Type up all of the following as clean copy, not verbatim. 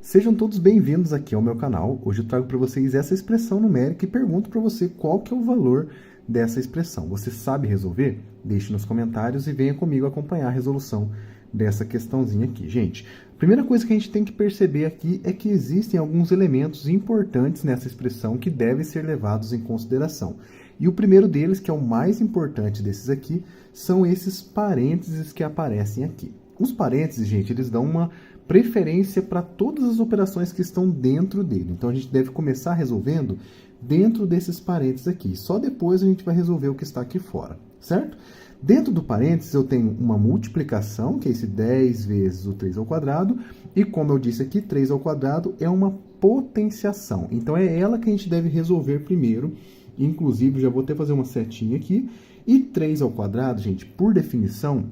Sejam todos bem-vindos aqui ao meu canal. Hoje eu trago para vocês essa expressão numérica e pergunto para você qual que é o valor dessa expressão. Você sabe resolver? Deixe nos comentários e venha comigo acompanhar a resolução dessa questãozinha aqui. Gente, a primeira coisa que a gente tem que perceber aqui é que existem alguns elementos importantes nessa expressão que devem ser levados em consideração. E o primeiro deles, que é o mais importante desses aqui, são esses parênteses que aparecem aqui. Os parênteses, gente, eles dão uma preferência para todas as operações que estão dentro dele. Então, a gente deve começar resolvendo dentro desses parênteses aqui. Só depois a gente vai resolver o que está aqui fora, certo? Dentro do parênteses, eu tenho uma multiplicação, que é esse 10 vezes o 3 ao quadrado, e como eu disse aqui, 3 ao quadrado é uma potenciação. Então, é ela que a gente deve resolver primeiro. Inclusive, já vou até fazer uma setinha aqui. E 3 ao quadrado, gente, por definição,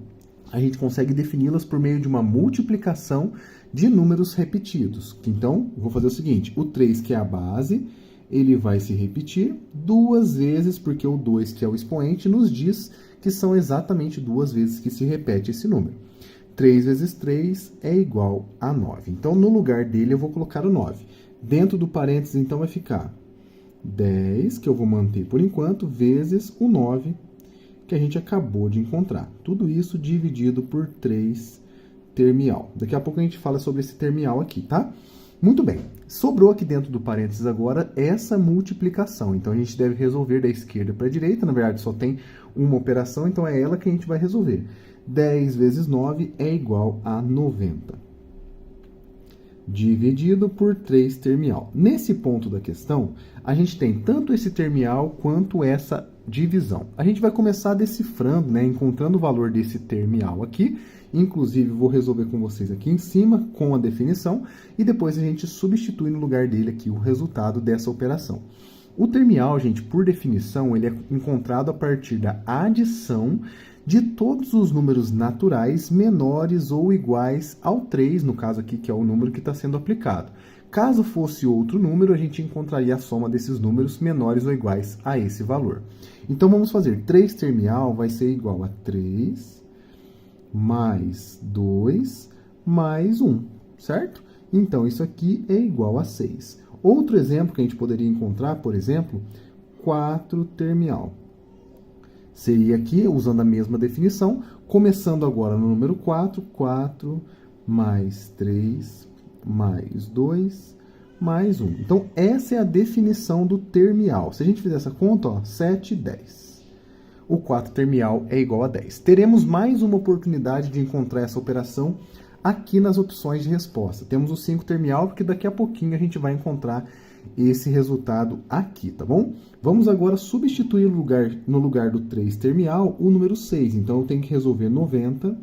a gente consegue defini-las por meio de uma multiplicação de números repetidos. Então, vou fazer o seguinte, o 3, que é a base, ele vai se repetir duas vezes, porque o 2, que é o expoente, nos diz que são exatamente duas vezes que se repete esse número. 3 vezes 3 é igual a 9. Então, no lugar dele, eu vou colocar o 9. Dentro do parênteses, então, vai ficar 10, que eu vou manter por enquanto, vezes o 9, que a gente acabou de encontrar. Tudo isso dividido por 3 termial. Daqui a pouco a gente fala sobre esse termial aqui, tá? Muito bem. Sobrou aqui dentro do parênteses agora essa multiplicação. Então, a gente deve resolver da esquerda para a direita. Na verdade, só tem uma operação, então é ela que a gente vai resolver. 10 vezes 9 é igual a 90. Dividido por 3 termial. Nesse ponto da questão, a gente tem tanto esse termial quanto essa divisão. A gente vai começar decifrando, né, encontrando o valor desse termial aqui. Inclusive, vou resolver com vocês aqui em cima, com a definição, e depois a gente substitui no lugar dele aqui o resultado dessa operação. O termial, gente, por definição, ele é encontrado a partir da adição de todos os números naturais menores ou iguais ao 3, no caso aqui, que é o número que está sendo aplicado. Caso fosse outro número, a gente encontraria a soma desses números menores ou iguais a esse valor. Então, vamos fazer 3 termial vai ser igual a 3 mais 2 mais 1, certo? Então, isso aqui é igual a 6. Outro exemplo que a gente poderia encontrar, por exemplo, 4 termial. Seria aqui, usando a mesma definição, começando agora no número 4, 4 mais 3 mais 2 mais 1. Então, essa é a definição do termial. Se a gente fizer essa conta, ó, 7, 10. O 4 termial é igual a 10. Teremos mais uma oportunidade de encontrar essa operação aqui nas opções de resposta. Temos o 5 termial, porque daqui a pouquinho a gente vai encontrar esse resultado aqui, tá bom? Vamos agora substituir no lugar do 3 termial o número 6. Então, eu tenho que resolver 90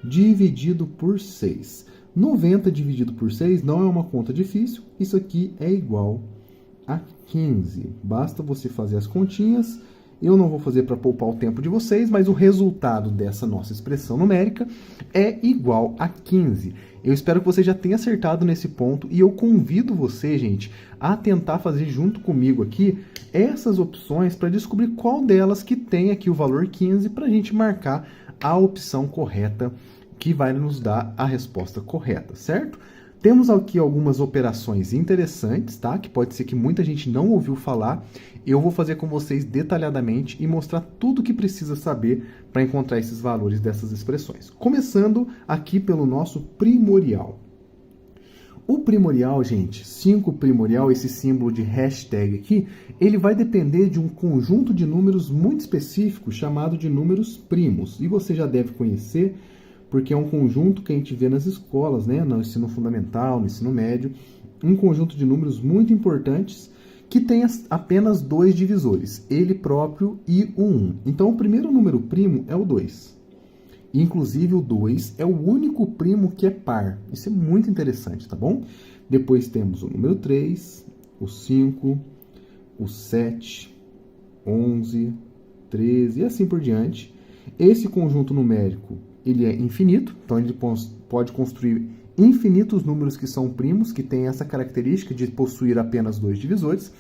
dividido por 6. 90 dividido por 6 não é uma conta difícil. Isso aqui é igual a 15. Basta você fazer as continhas. Eu não vou fazer para poupar o tempo de vocês, mas o resultado dessa nossa expressão numérica é igual a 15. Eu espero que você já tenha acertado nesse ponto e eu convido você, gente, a tentar fazer junto comigo aqui essas opções para descobrir qual delas que tem aqui o valor 15 para a gente marcar a opção correta que vai nos dar a resposta correta, certo? Temos aqui algumas operações interessantes, tá? Que pode ser que muita gente não ouviu falar. Eu vou fazer com vocês detalhadamente e mostrar tudo o que precisa saber para encontrar esses valores dessas expressões. Começando aqui pelo nosso primorial. O primorial, gente, 5 primorial, esse símbolo de hashtag aqui, ele vai depender de um conjunto de números muito específico chamado de números primos. E você já deve conhecer, porque é um conjunto que a gente vê nas escolas, né, no ensino fundamental, no ensino médio, um conjunto de números muito importantes que tem apenas 2 divisores, ele próprio e o 1. Então, o primeiro número primo é o 2. Inclusive, o 2 é o único primo que é par. Isso é muito interessante, tá bom? Depois temos o número 3, o 5, o 7, 11, 13 e assim por diante. Esse conjunto numérico ele é infinito, então ele pode construir infinitos números que são primos, que têm essa característica de possuir apenas 2 divisores,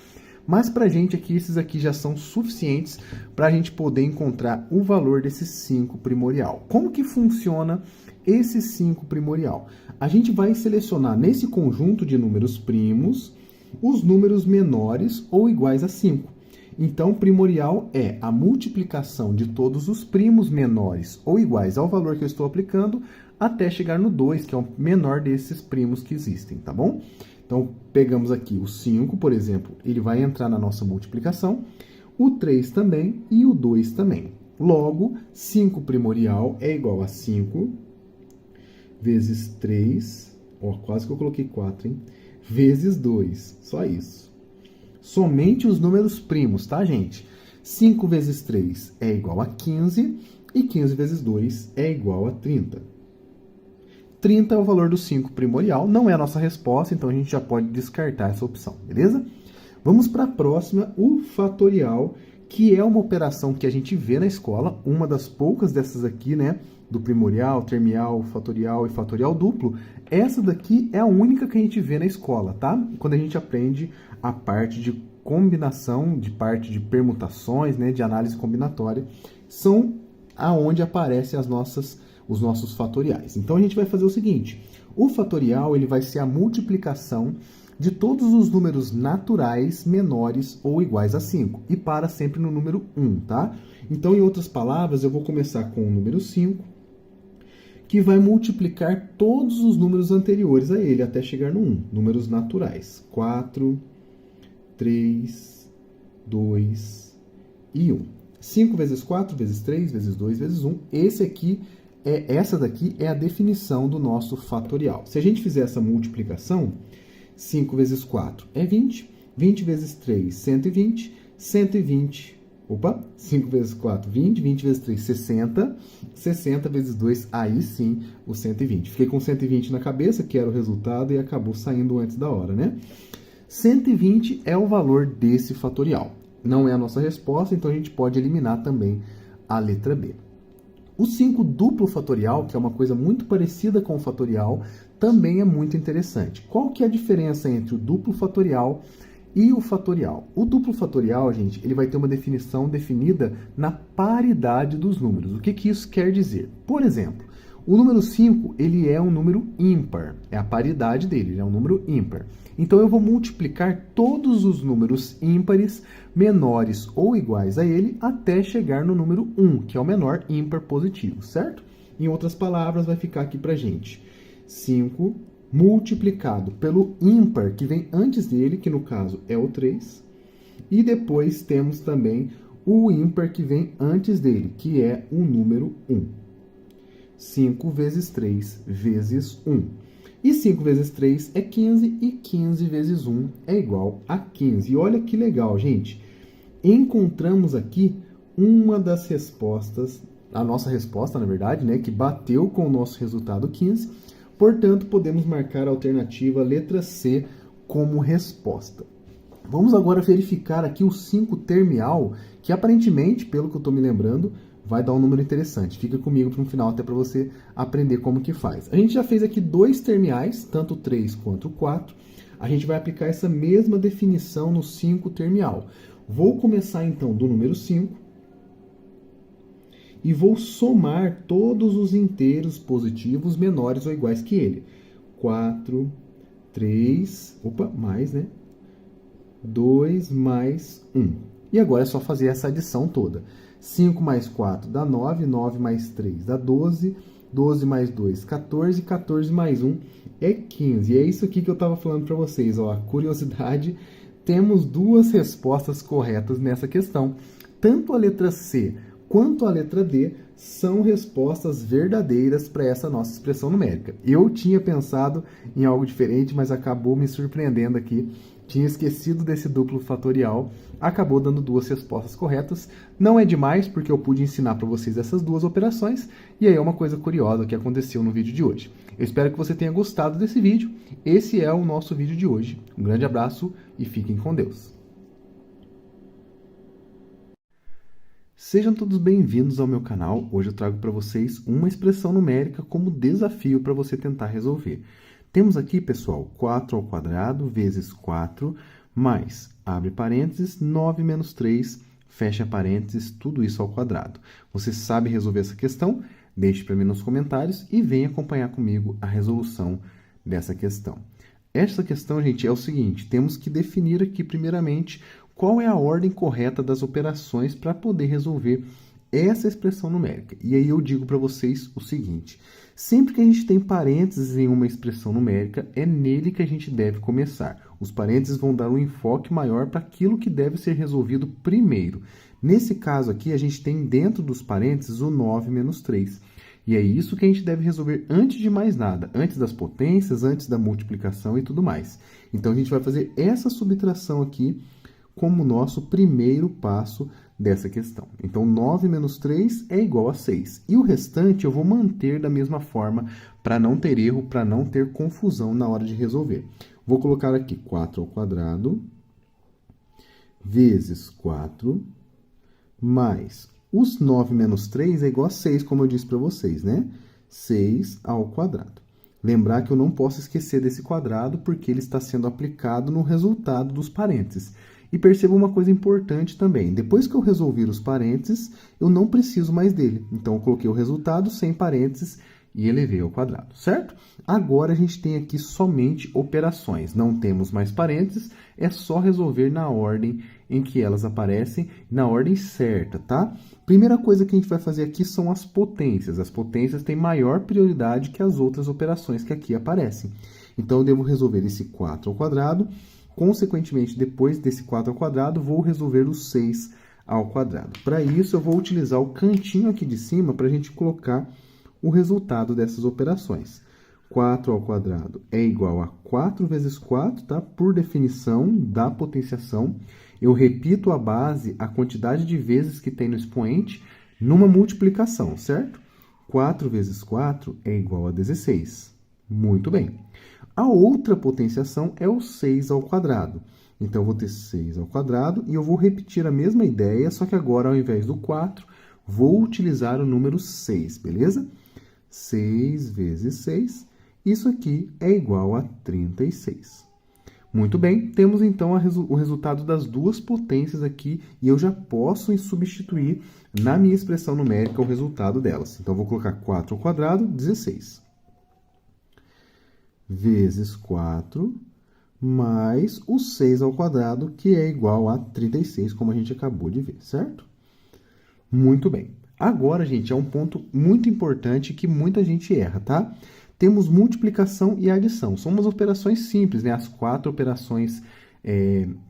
mas para a gente aqui, esses aqui já são suficientes para a gente poder encontrar o valor desse 5 primorial. Como que funciona esse 5 primorial? a gente vai selecionar nesse conjunto de números primos os números menores ou iguais a 5. Então, primorial é a multiplicação de todos os primos menores ou iguais ao valor que eu estou aplicando até chegar no 2, que é o menor desses primos que existem, tá bom? Então, pegamos aqui o 5, por exemplo, ele vai entrar na nossa multiplicação, o 3 também e o 2 também. Logo, 5 primorial é igual a 5 vezes 3, ó, quase que eu coloquei 4, hein? Vezes 2, só isso. Somente os números primos, tá, gente? 5 vezes 3 é igual a 15 e 15 vezes 2 é igual a 30. 30 é o valor do 5 primorial, não é a nossa resposta, então a gente já pode descartar essa opção, beleza? Vamos para a próxima, o fatorial, que é uma operação que a gente vê na escola, uma das poucas dessas aqui, né? Do primorial, termial, fatorial e fatorial duplo. Essa daqui é a única que a gente vê na escola, tá? Quando a gente aprende a parte de combinação, de parte de permutações, né? De análise combinatória, são aonde aparecem os nossos fatoriais. Então a gente vai fazer o seguinte, o fatorial ele vai ser a multiplicação de todos os números naturais menores ou iguais a 5 e para sempre no número 1, tá? Então, em outras palavras, eu vou começar com o número 5, que vai multiplicar todos os números anteriores a ele até chegar no 1, números naturais. 4, 3, 2 e 1. 5 vezes 4 vezes 3 vezes 2 vezes 1. Essa daqui é a definição do nosso fatorial. Se a gente fizer essa multiplicação, 5 vezes 4 é 20, 20 vezes 3, 120, 5 vezes 4, 20, 20 vezes 3, 60, 60 vezes 2, aí sim, o 120. Fiquei com 120 na cabeça, que era o resultado, e acabou saindo antes da hora, né? 120 é o valor desse fatorial. Não é a nossa resposta, então a gente pode eliminar também a letra B. O 5 duplo fatorial, que é uma coisa muito parecida com o fatorial, também é muito interessante. Qual que é a diferença entre o duplo fatorial e o fatorial? O duplo fatorial, gente, ele vai ter uma definição definida na paridade dos números. O que que isso quer dizer? Por exemplo, o número 5, ele é um número ímpar. É a paridade dele, ele é um número ímpar. Então, eu vou multiplicar todos os números ímpares menores ou iguais a ele até chegar no número 1, que é o menor ímpar positivo, certo? Em outras palavras, vai ficar aqui pra gente 5 multiplicado pelo ímpar que vem antes dele, que no caso é o 3, e depois temos também o ímpar que vem antes dele, que é o número 1. 5 vezes 3 vezes 1. E 5 vezes 3 é 15, e 15 vezes 1 é igual a 15. E olha que legal, gente. Encontramos aqui uma das respostas, a nossa resposta, na verdade, né, que bateu com o nosso resultado 15. Portanto, podemos marcar a alternativa letra C como resposta. Vamos agora verificar aqui o 5 termial, que aparentemente, pelo que eu estou me lembrando, vai dar um número interessante. Fica comigo para um final até para você aprender como que faz. A gente já fez aqui 2 termiais, tanto o 3 quanto o 4. A gente vai aplicar essa mesma definição no 5 termial. Vou começar então do número 5 e vou somar todos os inteiros positivos menores ou iguais que ele. 4, 3, mais, né? 2 mais 1. E agora é só fazer essa adição toda. 5 mais 4 dá 9, 9 mais 3 dá 12, 12 mais 2, 14, 14 mais 1 é 15. E é isso aqui que eu estava falando para vocês, ó, curiosidade, temos 2 respostas corretas nessa questão. Tanto a letra C quanto a letra D são respostas verdadeiras para essa nossa expressão numérica. Eu tinha pensado em algo diferente, mas acabou me surpreendendo aqui. Tinha esquecido desse duplo fatorial, acabou dando 2 respostas corretas. Não é demais, porque eu pude ensinar para vocês essas 2 operações, e aí é uma coisa curiosa que aconteceu no vídeo de hoje. Eu espero que você tenha gostado desse vídeo. Esse é o nosso vídeo de hoje. Um grande abraço e fiquem com Deus. Sejam todos bem-vindos ao meu canal. Hoje eu trago para vocês uma expressão numérica como desafio para você tentar resolver. Temos aqui, pessoal, 4 ao quadrado vezes 4, mais, abre parênteses, 9 menos 3, fecha parênteses, tudo isso ao quadrado. Você sabe resolver essa questão? Deixe para mim nos comentários e venha acompanhar comigo a resolução dessa questão. Essa questão, gente, é o seguinte, temos que definir aqui primeiramente qual é a ordem correta das operações para poder resolver essa expressão numérica. E aí eu digo para vocês o seguinte, sempre que a gente tem parênteses em uma expressão numérica, é nele que a gente deve começar. Os parênteses vão dar um enfoque maior para aquilo que deve ser resolvido primeiro. Nesse caso aqui, a gente tem dentro dos parênteses o 9 menos 3. E é isso que a gente deve resolver antes de mais nada, antes das potências, antes da multiplicação e tudo mais. Então, a gente vai fazer essa subtração aqui como nosso primeiro passo dessa questão. Então, 9 menos 3 é igual a 6. E o restante eu vou manter da mesma forma para não ter erro, para não ter confusão na hora de resolver. Vou colocar aqui 4 ao quadrado vezes 4 mais os 9 menos 3 é igual a 6, como eu disse para vocês, né? 6 ao quadrado. Lembrar que eu não posso esquecer desse quadrado, porque ele está sendo aplicado no resultado dos parênteses. E perceba uma coisa importante também. Depois que eu resolver os parênteses, eu não preciso mais dele. Então, eu coloquei o resultado sem parênteses e elevei ao quadrado, certo? Agora, a gente tem aqui somente operações. Não temos mais parênteses, é só resolver na ordem em que elas aparecem, na ordem certa, tá? Primeira coisa que a gente vai fazer aqui são as potências. As potências têm maior prioridade que as outras operações que aqui aparecem. Então, eu devo resolver esse 4 ao quadrado. Consequentemente, depois desse 4 ao quadrado, vou resolver o 6 ao quadrado. Para isso, eu vou utilizar o cantinho aqui de cima para a gente colocar o resultado dessas operações. 4 ao quadrado é igual a 4 vezes 4, tá? Por definição da potenciação. Eu repito a base, a quantidade de vezes que tem no expoente, numa multiplicação, certo? 4 vezes 4 é igual a 16. Muito bem. A outra potenciação é o 6 ao quadrado. Então, eu vou ter 6 ao quadrado e eu vou repetir a mesma ideia, só que agora, ao invés do 4, vou utilizar o número 6, beleza? 6 vezes 6, isso aqui é igual a 36. Muito bem, temos então o resultado das duas potências aqui e eu já posso substituir na minha expressão numérica o resultado delas. Então, eu vou colocar 4 ao quadrado, 16. Vezes 4, mais o 6 ao quadrado, que é igual a 36, como a gente acabou de ver, certo? Muito bem. Agora, gente, é um ponto muito importante que muita gente erra, tá? Temos multiplicação e adição. São umas operações simples, né? As 4 operações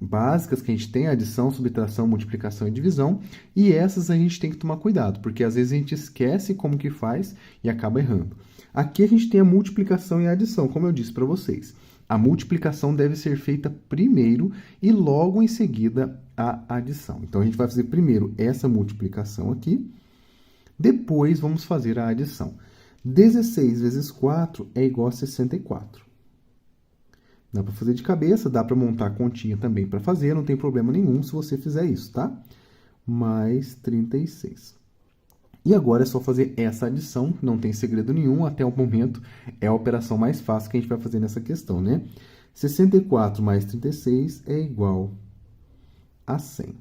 básicas que a gente tem, adição, subtração, multiplicação e divisão. E essas a gente tem que tomar cuidado, porque às vezes a gente esquece como que faz e acaba errando. Aqui a gente tem a multiplicação e a adição, como eu disse para vocês. A multiplicação deve ser feita primeiro e logo em seguida a adição. Então, a gente vai fazer primeiro essa multiplicação aqui, depois vamos fazer a adição. 16 vezes 4 é igual a 64. Dá para fazer de cabeça, dá para montar a continha também para fazer, não tem problema nenhum se você fizer isso, tá? Mais 36. E agora é só fazer essa adição, não tem segredo nenhum, até o momento é a operação mais fácil que a gente vai fazer nessa questão, né? 64 mais 36 é igual a 100.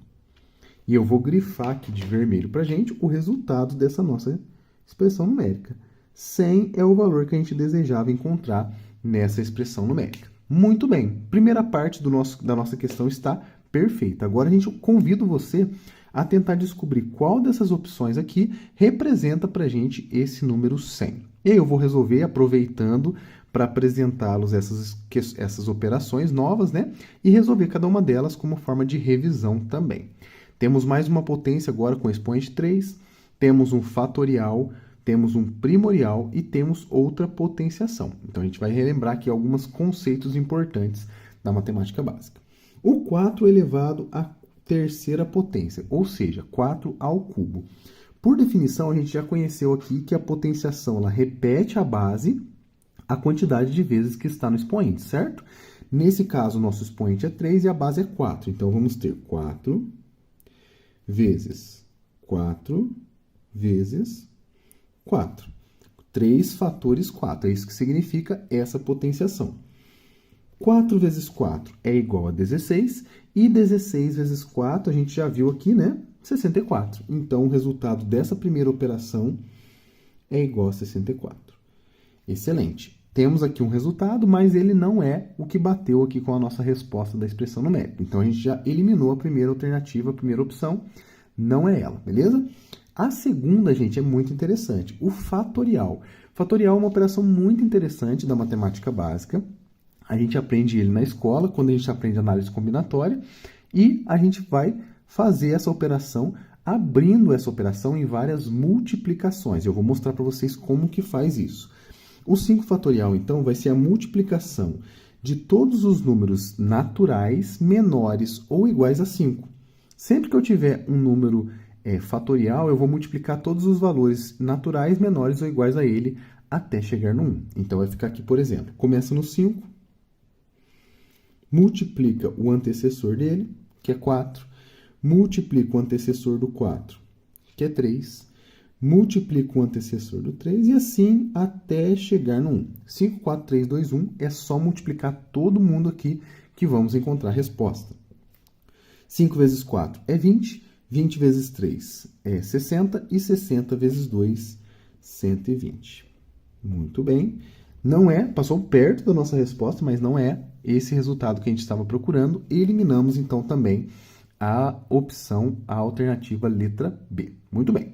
E eu vou grifar aqui de vermelho para a gente o resultado dessa nossa expressão numérica. 100 é o valor que a gente desejava encontrar nessa expressão numérica. Muito bem, primeira parte da nossa questão está perfeita. Agora, eu convido você a tentar descobrir qual dessas opções aqui representa para a gente esse número 100. E aí eu vou resolver aproveitando para apresentá-los essas operações novas, né? E resolver cada uma delas como forma de revisão também. Temos mais uma potência agora com expoente 3, temos um fatorial, temos um primorial e temos outra potenciação. Então, a gente vai relembrar aqui alguns conceitos importantes da matemática básica. O 4 elevado à terceira potência, ou seja, 4 ao cubo. Por definição, a gente já conheceu aqui que a potenciação ela repete a base a quantidade de vezes que está no expoente, certo? Nesse caso, o nosso expoente é 3 e a base é 4. Então, vamos ter 4 vezes 4 vezes 4. 3 fatores 4. É isso que significa essa potenciação. 4 vezes 4 é igual a 16. E 16 vezes 4, a gente já viu aqui, né? 64. Então, o resultado dessa primeira operação é igual a 64. Excelente. Temos aqui um resultado, mas ele não é o que bateu aqui com a nossa resposta da expressão numérica. Então, a gente já eliminou a primeira alternativa, a primeira opção, não é ela, beleza? A segunda, gente, é muito interessante, o fatorial. Fatorial é uma operação muito interessante da matemática básica. A gente aprende ele na escola, quando a gente aprende análise combinatória, e a gente vai fazer essa operação, abrindo essa operação em várias multiplicações. Eu vou mostrar para vocês como que faz isso. O 5 fatorial, então, vai ser a multiplicação de todos os números naturais menores ou iguais a 5. Sempre que eu tiver um número fatorial, eu vou multiplicar todos os valores naturais menores ou iguais a ele até chegar no 1. Então, vai ficar aqui, por exemplo, começa no 5, multiplica o antecessor dele, que é 4, multiplica o antecessor do 4, que é 3, multiplica o antecessor do 3 e assim até chegar no 1. 5, 4, 3, 2, 1 é só multiplicar todo mundo aqui que vamos encontrar a resposta. 5 vezes 4 é 20, 20 vezes 3 é 60 e 60 vezes 2, 120. Muito bem. Não é, passou perto da nossa resposta, mas não é esse resultado que a gente estava procurando. Eliminamos, então, também a opção, a alternativa letra B. Muito bem.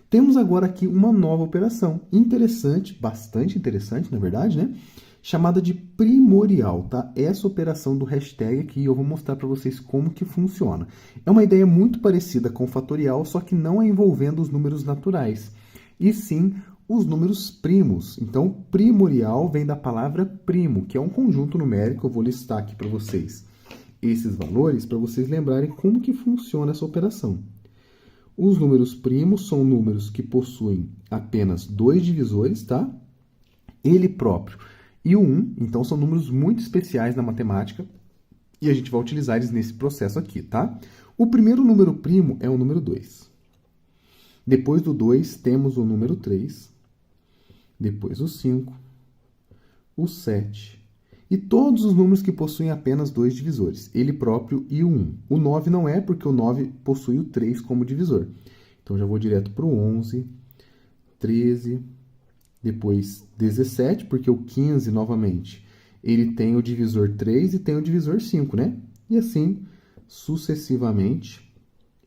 Temos agora aqui uma nova operação interessante, bastante interessante, na verdade, né? Chamada de primorial, tá? Essa operação do hashtag aqui eu vou mostrar para vocês como que funciona. É uma ideia muito parecida com o fatorial, só que não é envolvendo os números naturais, e sim os números primos. Então, primorial vem da palavra primo, que é um conjunto numérico. Eu vou listar aqui para vocês esses valores, para vocês lembrarem como que funciona essa operação. Os números primos são números que possuem apenas 2 divisores, tá? Ele próprio e o 1, então são números muito especiais na matemática, e a gente vai utilizar eles nesse processo aqui, tá? O primeiro número primo é o número 2. Depois do 2, temos o número 3, depois o 5, o 7, e todos os números que possuem apenas 2 divisores, ele próprio e o 1. O 9 não é, porque o 9 possui o 3 como divisor. Então, já vou direto para o 11, 13, depois 17, porque o 15, novamente, ele tem o divisor 3 e tem o divisor 5, né? E assim, sucessivamente.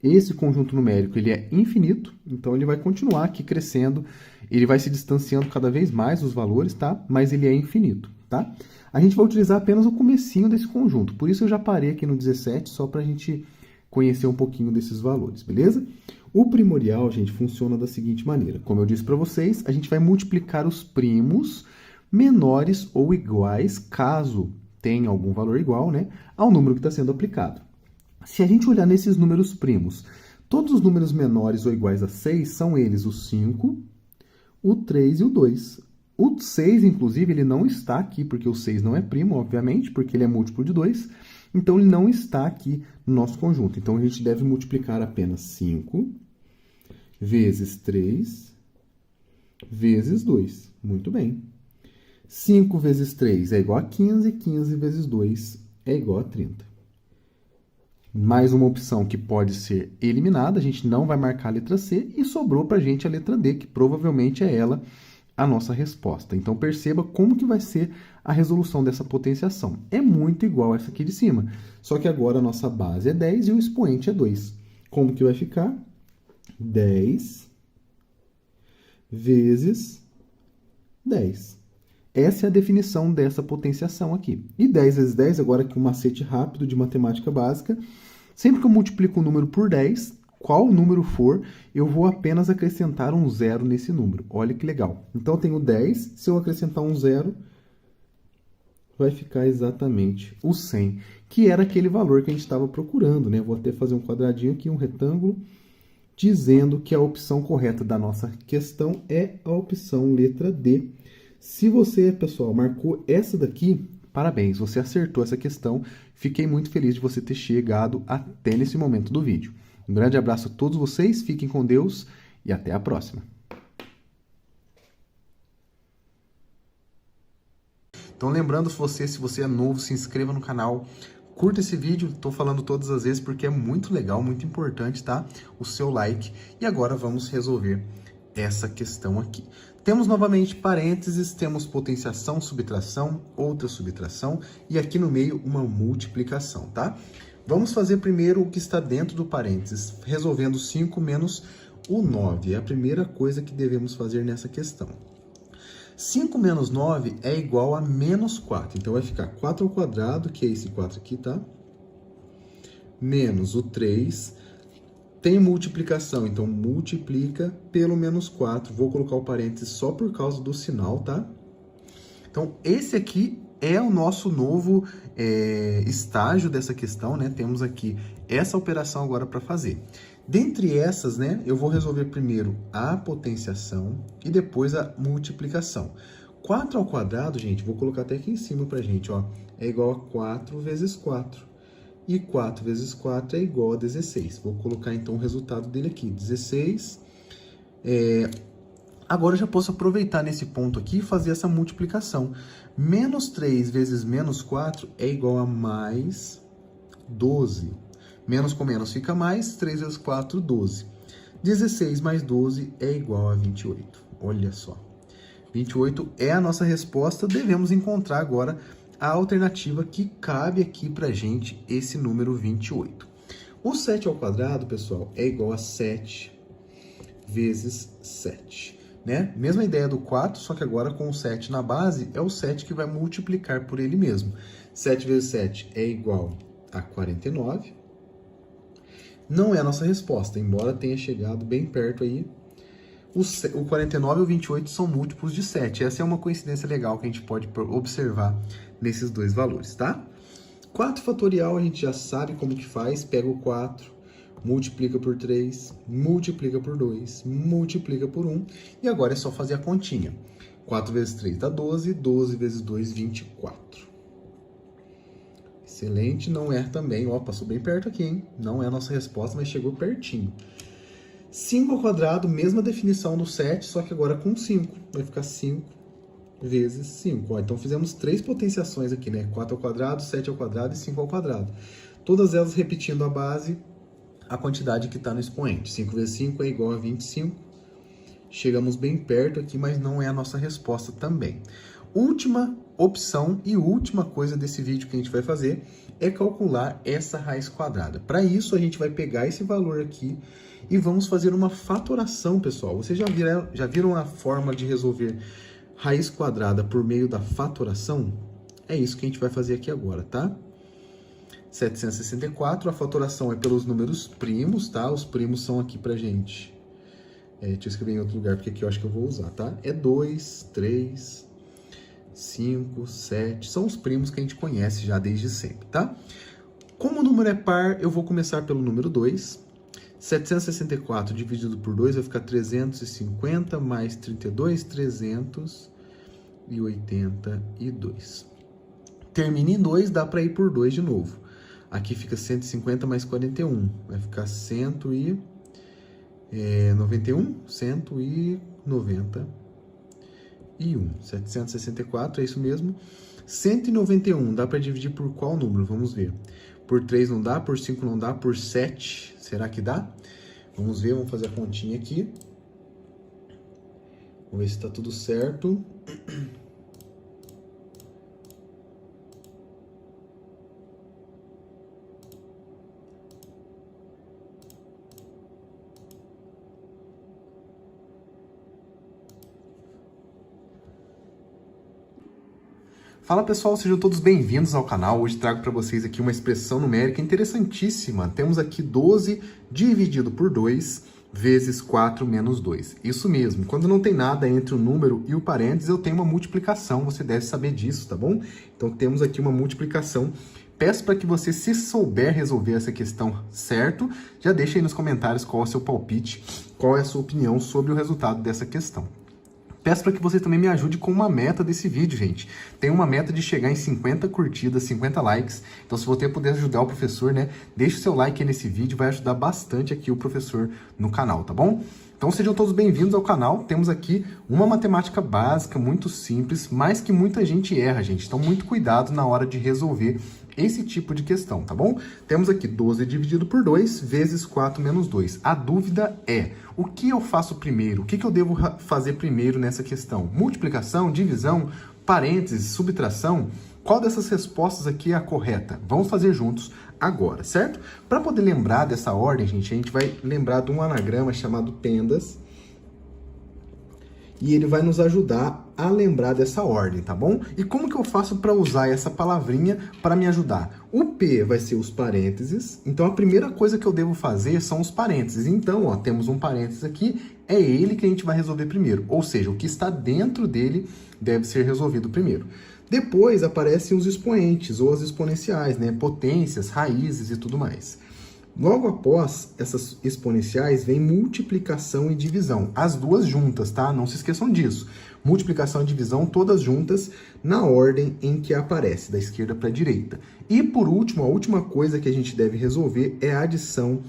Esse conjunto numérico ele é infinito, então ele vai continuar aqui crescendo, ele vai se distanciando cada vez mais dos valores, tá? Mas ele é infinito, tá? A gente vai utilizar apenas o comecinho desse conjunto, por isso eu já parei aqui no 17, só para a gente conhecer um pouquinho desses valores, beleza? O primorial, gente, funciona da seguinte maneira. Como eu disse para vocês, a gente vai multiplicar os primos menores ou iguais, caso tenha algum valor igual, né, ao número que está sendo aplicado. Se a gente olhar nesses números primos, todos os números menores ou iguais a 6 são eles o 5, o 3 e o 2. O 6, inclusive, ele não está aqui, porque o 6 não é primo, obviamente, porque ele é múltiplo de 2. Então, ele não está aqui no nosso conjunto. Então, a gente deve multiplicar apenas 5 vezes 3 vezes 2. Muito bem. 5 vezes 3 é igual a 15, 15 vezes 2 é igual a 30. Mais uma opção que pode ser eliminada, a gente não vai marcar a letra C, e sobrou para a gente a letra D, que provavelmente é ela a nossa resposta. Então, perceba como que vai ser a resolução dessa potenciação. É muito igual a essa aqui de cima, só que agora a nossa base é 10 e o expoente é 2. Como que vai ficar? 10 vezes 10. Essa é a definição dessa potenciação aqui. E 10 vezes 10, agora aqui um macete rápido de matemática básica. Sempre que eu multiplico um número por 10, qual número for, eu vou apenas acrescentar um zero nesse número. Olha que legal. Então, eu tenho 10, se eu acrescentar um zero, vai ficar exatamente o 100, que era aquele valor que a gente estava procurando, né? Vou até fazer um quadradinho aqui, um retângulo, dizendo que a opção correta da nossa questão é a opção letra D. Se você, pessoal, marcou essa daqui, parabéns, você acertou essa questão. Fiquei muito feliz de você ter chegado até nesse momento do vídeo. Um grande abraço a todos vocês, fiquem com Deus e até a próxima. Então, lembrando, se você é novo, se inscreva no canal, curta esse vídeo, estou falando todas as vezes porque é muito legal, muito importante, tá? O seu like. E agora vamos resolver essa questão aqui. Temos novamente parênteses, temos potenciação, subtração, outra subtração e aqui no meio uma multiplicação, tá? Vamos fazer primeiro o que está dentro do parênteses, resolvendo 5 menos o 9. É a primeira coisa que devemos fazer nessa questão. 5 menos 9 é igual a menos 4. Então, vai ficar 4 ao quadrado, que é esse 4 aqui, tá? Menos o 3. Tem multiplicação, então multiplica pelo menos 4. Vou colocar o parênteses só por causa do sinal, tá? Então, esse aqui é o nosso novo estágio dessa questão, né? Temos aqui essa operação agora para fazer. Dentre essas, né, eu vou resolver primeiro a potenciação e depois a multiplicação. 4 ao quadrado, gente, vou colocar até aqui em cima pra gente, ó, é igual a 4 vezes 4. E 4 vezes 4 é igual a 16. Vou colocar, então, o resultado dele aqui, 16. Agora eu já posso aproveitar nesse ponto aqui e fazer essa multiplicação. Menos 3 vezes menos 4 é igual a mais 12. Menos com menos fica mais, 3 vezes 4, 12. 16 mais 12 é igual a 28. Olha só. 28 é a nossa resposta. Devemos encontrar agora a alternativa que cabe aqui pra gente, esse número 28. O 7 ao quadrado, pessoal, é igual a 7 vezes 7. Né? Mesma ideia do 4, só que agora com o 7 na base, é o 7 que vai multiplicar por ele mesmo. 7 vezes 7 é igual a 49. Não é a nossa resposta, embora tenha chegado bem perto aí. O 49 e o 28 são múltiplos de 7. Essa é uma coincidência legal que a gente pode observar nesses dois valores, tá? 4 fatorial a gente já sabe como que faz. Pega o 4, multiplica por 3, multiplica por 2, multiplica por 1. E agora é só fazer a continha. 4 vezes 3 dá 12, 12 vezes 2, 24. Excelente, não é também. Ó, passou bem perto aqui, hein? Não é a nossa resposta, mas chegou pertinho. 5 ao quadrado, mesma definição do 7, só que agora com 5. Vai ficar 5 vezes 5. Ó, então fizemos 3 potenciações aqui, né? 4 ao quadrado, 7 ao quadrado e 5 ao quadrado. Todas elas repetindo a base, a quantidade que está no expoente. 5 vezes 5 é igual a 25. Chegamos bem perto aqui, mas não é a nossa resposta também. Última opção e última coisa desse vídeo que a gente vai fazer é calcular essa raiz quadrada. Para isso, a gente vai pegar esse valor aqui e vamos fazer uma fatoração, pessoal. Vocês já viram a forma de resolver raiz quadrada por meio da fatoração? É isso que a gente vai fazer aqui agora, tá? 764, a fatoração é pelos números primos, tá? Os primos são aqui pra gente. Deixa eu escrever em outro lugar, porque aqui eu acho que eu vou usar, tá? É 2, 3, 5, 7. São os primos que a gente conhece já desde sempre, tá? Como o número é par, eu vou começar pelo número 2. 764 dividido por 2 vai ficar 350 mais 32, 382. Termina em 2, dá para ir por 2 de novo. Aqui fica 150 mais 41, vai ficar 191, 764, é isso mesmo. 191, dá para dividir por qual número? Vamos ver. Por 3 não dá, por 5 não dá, por 7, será que dá? Vamos ver, vamos fazer a continha aqui. Vamos ver se está tudo certo. Fala pessoal, sejam todos bem-vindos ao canal. Hoje trago para vocês aqui uma expressão numérica interessantíssima. Temos aqui 12 dividido por 2 vezes 4 menos 2. Isso mesmo, quando não tem nada entre o número e o parênteses, eu tenho uma multiplicação. Você deve saber disso, tá bom? Então temos aqui uma multiplicação. Peço para que você, se souber resolver essa questão certo, já deixe aí nos comentários qual é o seu palpite, qual é a sua opinião sobre o resultado dessa questão. Peço para que você também me ajude com uma meta desse vídeo, gente. Tem uma meta de chegar em 50 curtidas, 50 likes. Então, se você puder ajudar o professor, né? Deixe o seu like aí nesse vídeo, vai ajudar bastante aqui o professor no canal, tá bom? Então sejam todos bem-vindos ao canal. Temos aqui uma matemática básica, muito simples, mas que muita gente erra, gente. Então muito cuidado na hora de resolver esse tipo de questão, tá bom? Temos aqui 12 dividido por 2 vezes 4 menos 2. A dúvida é, o que eu faço primeiro? O que eu devo fazer primeiro nessa questão? Multiplicação, divisão, parênteses, subtração? Qual dessas respostas aqui é a correta? Vamos fazer juntos agora, certo? Para poder lembrar dessa ordem, gente, a gente vai lembrar de um anagrama chamado PENDAS, e ele vai nos ajudar a lembrar dessa ordem, tá bom? E como que eu faço para usar essa palavrinha para me ajudar? O P vai ser os parênteses, então a primeira coisa que eu devo fazer são os parênteses. Então, ó, temos um parênteses aqui, é ele que a gente vai resolver primeiro. Ou seja, o que está dentro dele deve ser resolvido primeiro. Depois aparecem os expoentes ou as exponenciais, né? Potências, raízes e tudo mais. Logo após essas exponenciais vem multiplicação e divisão. As duas juntas, tá? Não se esqueçam disso. Multiplicação e divisão todas juntas na ordem em que aparece, da esquerda para a direita. E por último, a última coisa que a gente deve resolver é a adição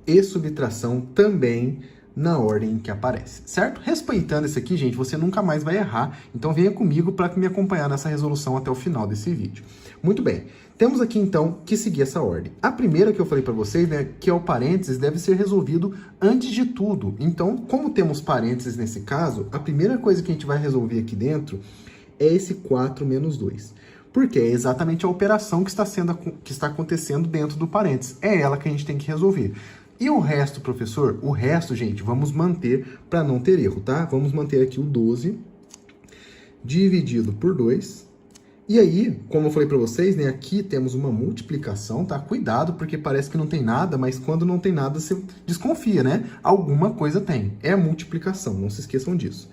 e subtração também na ordem em que aparece, certo? Respeitando isso aqui, gente, você nunca mais vai errar, então venha comigo para me acompanhar nessa resolução até o final desse vídeo. Muito bem, temos aqui então que seguir essa ordem. A primeira que eu falei para vocês, né, que é o parênteses, deve ser resolvido antes de tudo. Então, como temos parênteses nesse caso, a primeira coisa que a gente vai resolver aqui dentro é esse 4 menos 2. Porque é exatamente a operação que está acontecendo dentro do parênteses. É ela que a gente tem que resolver. E o resto, professor? O resto, gente, vamos manter para não ter erro, tá? Vamos manter aqui o 12 dividido por 2. E aí, como eu falei para vocês, né, aqui temos uma multiplicação, tá? Cuidado, porque parece que não tem nada, mas quando não tem nada, você desconfia, né? Alguma coisa tem. É multiplicação, não se esqueçam disso.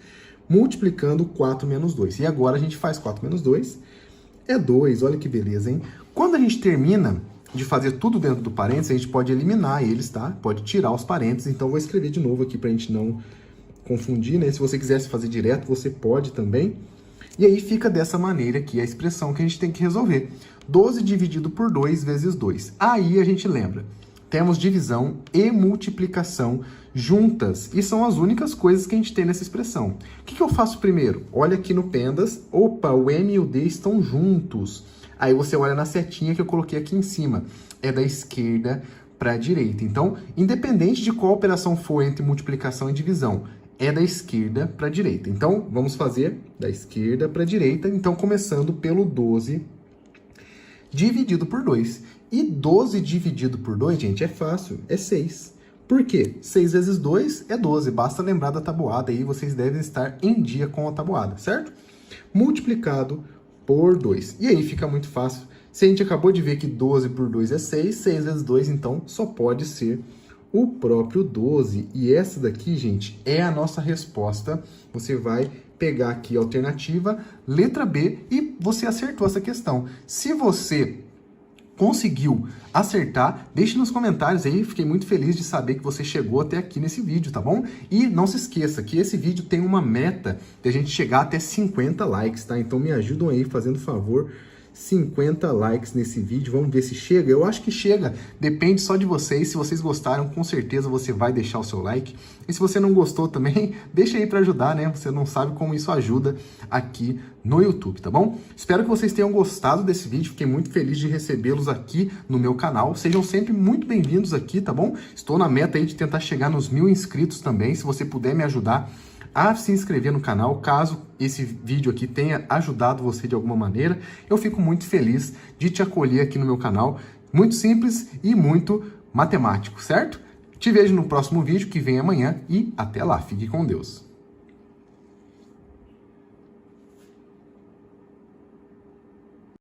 Multiplicando 4 menos 2. E agora a gente faz 4 menos 2. É 2, olha que beleza, hein? Quando a gente termina de fazer tudo dentro do parênteses, a gente pode eliminar eles, tá? Pode tirar os parênteses, então vou escrever de novo aqui pra gente não confundir, né? Se você quisesse fazer direto, você pode também. E aí fica dessa maneira aqui a expressão que a gente tem que resolver. 12 dividido por 2 vezes 2. Aí a gente lembra, temos divisão e multiplicação juntas, e são as únicas coisas que a gente tem nessa expressão. O que eu faço primeiro? Olha aqui no PENDAS, opa, o M e o D estão juntos. Aí você olha na setinha que eu coloquei aqui em cima. É da esquerda para a direita. Então, independente de qual operação for entre multiplicação e divisão, é da esquerda para a direita. Então, vamos fazer da esquerda para a direita. Então, começando pelo 12 dividido por 2. E 12 dividido por 2, gente, é fácil. É 6. Por quê? 6 vezes 2 é 12. Basta lembrar da tabuada aí. Vocês devem estar em dia com a tabuada, certo? Multiplicado por 2. E aí fica muito fácil. Se a gente acabou de ver que 12 por 2 é 6, 6 vezes 2, então, só pode ser o próprio 12. E essa daqui, gente, é a nossa resposta. Você vai pegar aqui a alternativa, letra B, e você acertou essa questão. Se você conseguiu acertar, deixe nos comentários aí, fiquei muito feliz de saber que você chegou até aqui nesse vídeo, tá bom? E não se esqueça que esse vídeo tem uma meta de a gente chegar até 50 likes, tá? Então me ajudam aí, fazendo favor, 50 likes nesse vídeo, vamos ver se chega. Eu acho que chega, depende só de vocês. Se vocês gostaram, com certeza você vai deixar o seu like. E se você não gostou também, deixa aí para ajudar, né? Você não sabe como isso ajuda aqui no YouTube, tá bom? Espero que vocês tenham gostado desse vídeo, fiquei muito feliz de recebê-los aqui no meu canal. Sejam sempre muito bem-vindos aqui, tá bom? Estou na meta aí de tentar chegar nos 1000 inscritos também. Se você puder me ajudar a se inscrever no canal, caso esse vídeo aqui tenha ajudado você de alguma maneira, eu fico muito feliz de te acolher aqui no meu canal. Muito simples e muito matemático, certo? Te vejo no próximo vídeo que vem amanhã e até lá, fique com Deus.